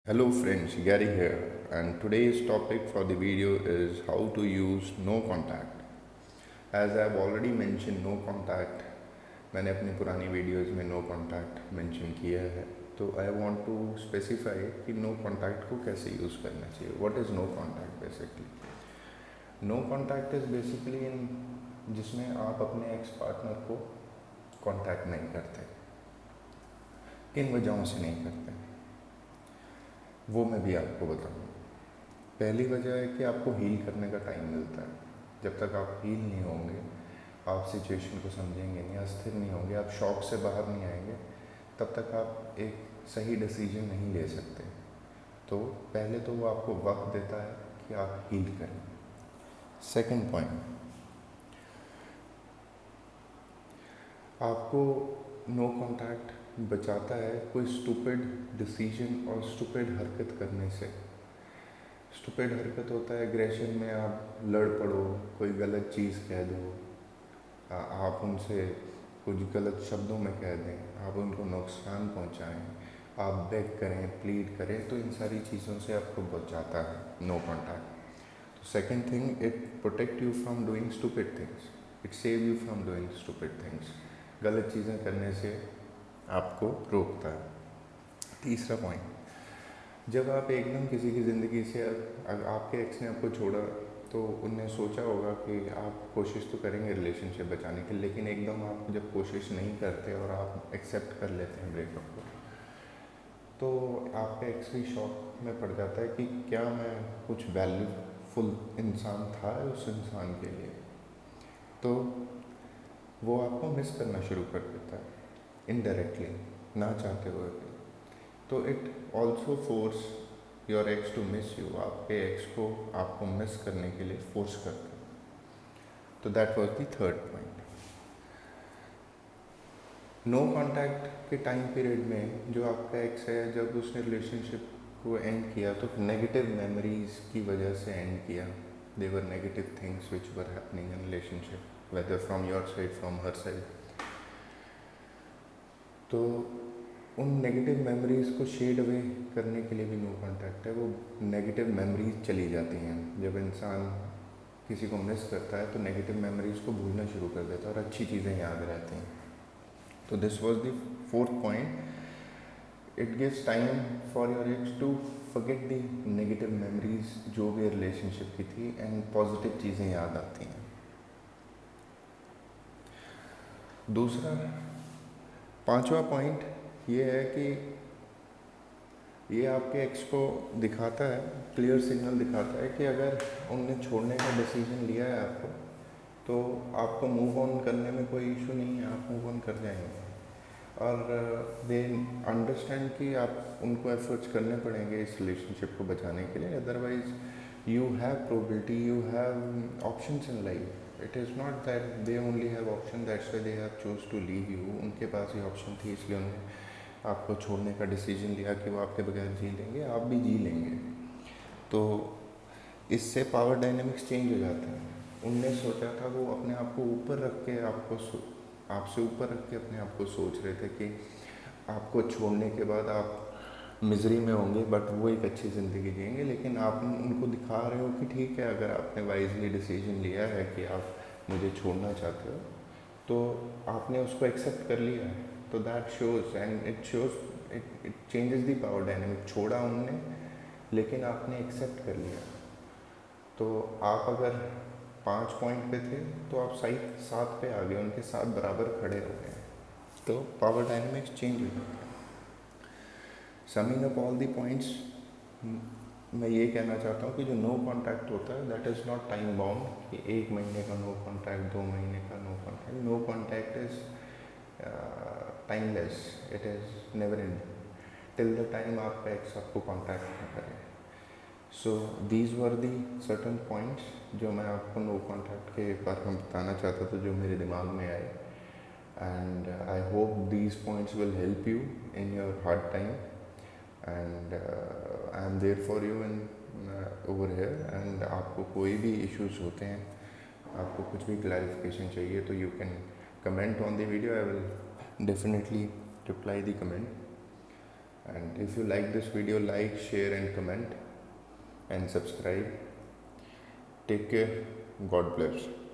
Hello friends, Gary here, and today's topic for the video is how to use no contact. As I have already mentioned no contact, मैंने अपनी पुरानी videos में no contact mention किया है, तो I want to specify कि no contact को कैसे यूज़ करना चाहिए. What is no contact basically? No contact is basically in जिसमें आप अपने एक्स पार्टनर को कॉन्टैक्ट नहीं करते. किन वजहों से नहीं करते वो मैं भी आपको बताऊँगा. पहली वजह है कि आपको हील करने का टाइम मिलता है. जब तक आप हील नहीं होंगे, आप सिचुएशन को समझेंगे नहीं, अस्थिर नहीं होंगे, आप शॉक से बाहर नहीं आएंगे, तब तक आप एक सही डिसीजन नहीं ले सकते. तो पहले तो वो आपको वक्त देता है कि आप हील करें. सेकंड पॉइंट, आपको नो कांटेक्ट बचाता है कोई स्टूपिड डिसीजन और स्टूपिड हरकत करने से. स्टूपिड हरकत होता है एग्रेशन में आप लड़ पड़ो, कोई गलत चीज़ कह दो, आप उनसे कुछ गलत शब्दों में कह दें, आप उनको नुकसान पहुंचाएं, आप बेग करें, प्लीड करें, तो इन सारी चीज़ों से आपको बचाता है नो कॉन्टैक्ट. तो second thing, it protect you from doing stupid things, it save you from doing stupid things. गलत चीज़ें करने से आपको रोकता है. तीसरा पॉइंट, जब आप एकदम किसी की ज़िंदगी से आपके एक्स ने आपको छोड़ा तो उनने सोचा होगा कि आप कोशिश तो करेंगे रिलेशनशिप बचाने की, लेकिन एकदम आप जब कोशिश नहीं करते और आप एक्सेप्ट कर लेते हैं ब्रेकअप को, तो आपका एक्स भी शॉक में पड़ जाता है कि क्या मैं कुछ वैल्यूफुल इंसान था उस इंसान के लिए. तो वो आपको मिस करना शुरू कर देता है इनडायरेक्टली, ना चाहते हुए भी. तो it also force your ex to miss you, आपके एक्स को आपको मिस करने के लिए फोर्स करते हैं. तो that was the third point. No contact के टाइम पीरियड में जो आपका एक्स है, जब उसने रिलेशनशिप को एंड किया तो नेगेटिव मेमोरीज की वजह से एंड किया. There negative things which were happening in relationship, whether from your side from her side. तो उन नेगेटिव मेमोरीज़ को शेड अवे करने के लिए भी नो कांटेक्ट है. वो नेगेटिव मेमोरीज चली जाती हैं. जब इंसान किसी को मिस करता है तो नेगेटिव मेमोरीज़ को भूलना शुरू कर देता है और अच्छी चीज़ें याद रहती हैं. तो this was the fourth point. It gives time for your ex to forget the negative memories जो भी रिलेशनशिप की थी, एंड पॉजिटिव चीज़ें याद आती हैं. दूसरा, पांचवा पॉइंट ये है कि ये आपके एक्स को दिखाता है, क्लियर सिग्नल दिखाता है कि अगर उनने छोड़ने का डिसीजन लिया है आपको, तो आपको मूव ऑन करने में कोई इशू नहीं है, आप मूव ऑन कर जाएंगे. और दे अंडरस्टैंड कि आप उनको एफर्ट्स करने पड़ेंगे इस रिलेशनशिप को बचाने के लिए. Otherwise you have probability, you have options in life. It is not that they only have option, that's why they have choose to leave you. उनके पास ये ऑप्शन थी, इसलिए उन्होंने आपको छोड़ने का डिसीजन लिया कि वो आपके बगैर जी लेंगे, आप भी जी लेंगे. तो इससे पावर डायनेमिक्स चेंज हो जाता है. उनने सोचा था, वो अपने आप को ऊपर रख के आपसे ऊपर रख के अपने आप को सोच रहे थे कि आपको छोड़ने के बाद आप मिजरी में होंगे, बट वो एक अच्छी ज़िंदगी जिएंगे. लेकिन आप उनको दिखा रहे हो कि ठीक है, अगर आपने वाइजली डिसीजन लिया है कि आप मुझे छोड़ना चाहते हो, तो आपने उसको एक्सेप्ट कर लिया है. तो that shows and it shows it changes the power dynamic. छोड़ा उनने, लेकिन आपने एक्सेप्ट कर लिया. तो आप अगर 5 पॉइंट पे थे तो आप सही 7 पे आ गए, उनके साथ बराबर खड़े हो गए. तो पावर डायनेमिक्स चेंज हो जाता है. Summing up all the points, मैं ये कहना चाहता हूँ कि जो नो कॉन्टैक्ट होता है that is not time bound, कि 1 महीने का नो कॉन्टैक्ट, 2 महीने का no contact. No contact is timeless, it is never end till the time आपका एक्स आपको कॉन्टैक्ट ना करे. So these were the certain points जो मैं आपको नो कॉन्टैक्ट के बारे में बताना चाहता था, जो मेरे दिमाग में आए. And I hope these points will help you in your hard time. And I am there for you in over here. And आपको कोई भी इश्यूज होते हैं, आपको कुछ भी क्लैरिफिकेशन चाहिए, तो you can comment on the video. I will definitely reply the comment. And if you like this video, like, share and comment and subscribe. Take care. God bless.